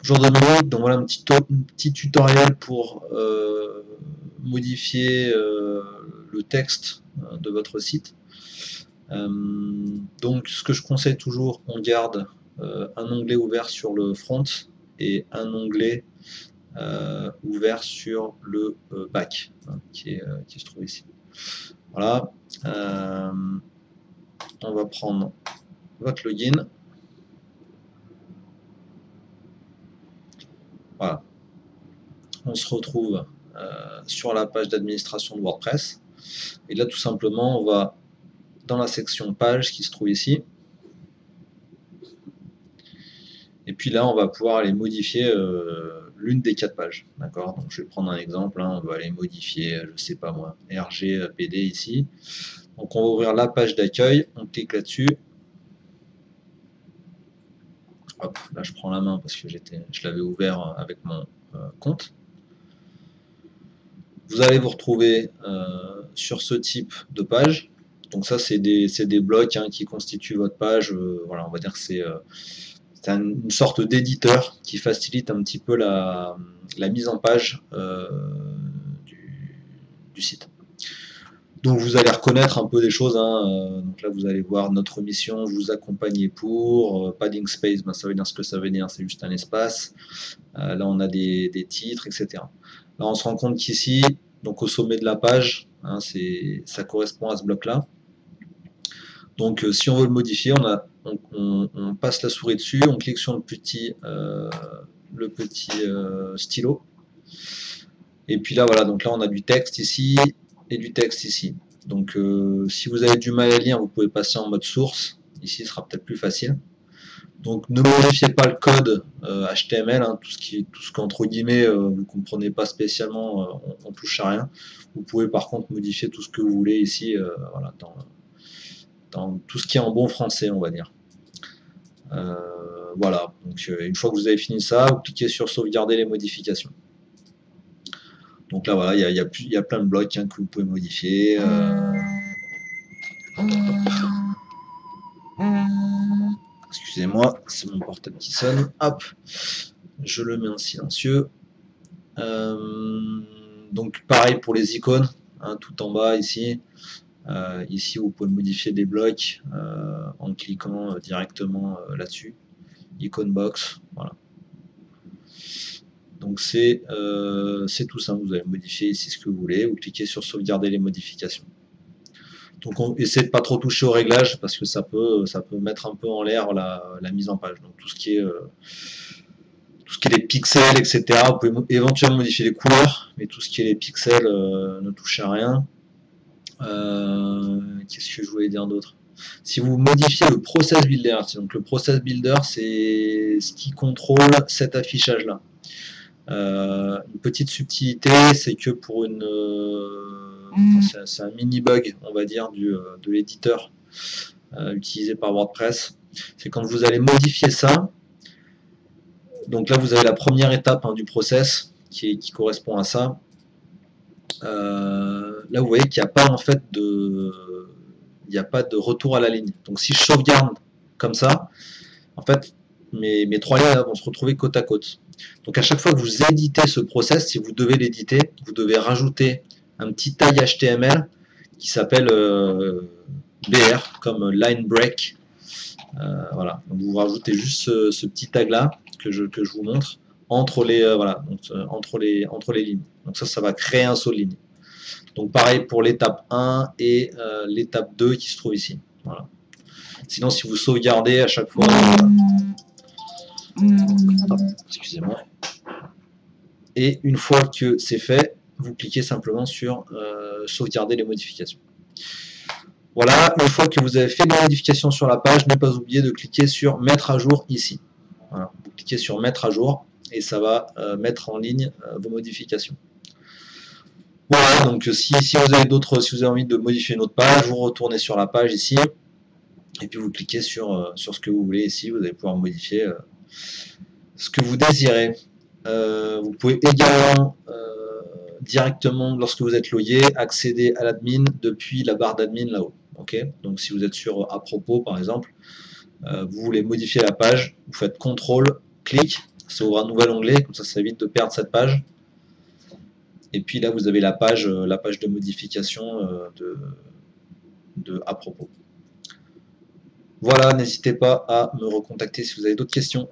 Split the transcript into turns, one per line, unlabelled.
Bonjour Dominique, donc voilà un petit tutoriel pour modifier le texte de votre site. Donc ce que je conseille toujours, on garde un onglet ouvert sur le front et un onglet ouvert sur le back, qui se trouve ici. Voilà, on va prendre votre login. Voilà, on se retrouve sur la page d'administration de WordPress. Et là, tout simplement, on va dans la section page qui se trouve ici. Et puis là, on va pouvoir aller modifier l'une des 4 pages. D'accord. Donc, je vais prendre un exemple. Hein, on va aller modifier, je sais pas moi, RGPD ici. Donc, on va ouvrir la page d'accueil. On clique là-dessus. Hop, là, je prends la main parce que je l'avais ouvert avec mon compte. Vous allez vous retrouver sur ce type de page. Donc ça, c'est des blocs qui constituent votre page. Voilà, on va dire que c'est une sorte d'éditeur qui facilite un petit peu la mise en page du site. Donc vous allez reconnaître un peu des choses. Donc là, vous allez voir notre mission, vous accompagner pour. Padding space, ça veut dire ce que ça veut dire, c'est juste un espace. Là, on a des titres, etc. Là, on se rend compte qu'ici, donc au sommet de la page, ça correspond à ce bloc-là. Donc si on veut le modifier, on passe la souris dessus, on clique sur le petit stylo. Et puis là, voilà, donc là on a du texte ici et du texte ici. Donc si vous avez du mal à lire, vous pouvez passer en mode source. Ici, ce sera peut-être plus facile. Donc ne modifiez pas le code HTML, tout ce qu'entre guillemets vous ne comprenez pas spécialement, on touche à rien. Vous pouvez par contre modifier tout ce que vous voulez ici, voilà, dans tout ce qui est en bon français, on va dire. Voilà, donc une fois que vous avez fini ça, vous cliquez sur sauvegarder les modifications. Donc là, voilà, il y a plein de blocs que vous pouvez modifier. Excusez-moi, c'est mon portable qui sonne. Hop, je le mets en silencieux. Donc pareil pour les icônes, tout en bas ici. Ici, vous pouvez modifier des blocs en cliquant directement là-dessus. Icon box, voilà. Donc c'est tout simple, vous allez modifier ici ce que vous voulez, vous cliquez sur sauvegarder les modifications. Donc on essaie de pas trop toucher au réglage parce que ça peut mettre un peu en l'air la mise en page. Donc tout ce qui est les pixels, etc. Vous pouvez éventuellement modifier les couleurs, mais tout ce qui est les pixels ne touche à rien. Qu'est-ce que je voulais dire d'autre? Si vous modifiez le process builder, donc le process builder, c'est ce qui contrôle cet affichage-là. Une petite subtilité, c'est que pour c'est un mini bug, on va dire, de l'éditeur utilisé par WordPress. C'est quand vous allez modifier ça. Donc là, vous avez la première étape du process qui correspond à ça. Là, vous voyez qu'il n'y a pas en fait il n'y a pas de retour à la ligne. Donc si je sauvegarde comme ça, en fait, mes 3 lignes vont se retrouver côte à côte. Donc à chaque fois que vous éditez ce process, si vous devez l'éditer, vous devez rajouter un petit tag HTML qui s'appelle BR, comme line break. Voilà. Donc vous rajoutez juste ce petit tag là que je vous montre entre les entre les lignes. Donc ça va créer un saut de ligne. Donc pareil pour l'étape 1 et l'étape 2 qui se trouve ici. Voilà. Sinon, si vous sauvegardez à chaque fois, excusez-moi, et une fois que c'est fait, vous cliquez simplement sur sauvegarder les modifications. Voilà, une fois que vous avez fait les modifications sur la page, ne pas oublier de cliquer sur mettre à jour ici. Voilà, vous cliquez sur mettre à jour et ça va mettre en ligne vos modifications. Voilà, donc si vous avez si vous avez envie de modifier une autre page, vous retournez sur la page ici, et puis vous cliquez sur ce que vous voulez ici, vous allez pouvoir modifier ce que vous désirez. Vous pouvez également directement, lorsque vous êtes logué, accéder à l'admin depuis la barre d'admin là-haut. Okay, donc si vous êtes sur à propos par exemple, vous voulez modifier la page, vous faites CTRL, clic, Ça ouvre un nouvel onglet, comme ça évite de perdre cette page. Et puis là, vous avez la page de modification à propos. Voilà, n'hésitez pas à me recontacter si vous avez d'autres questions.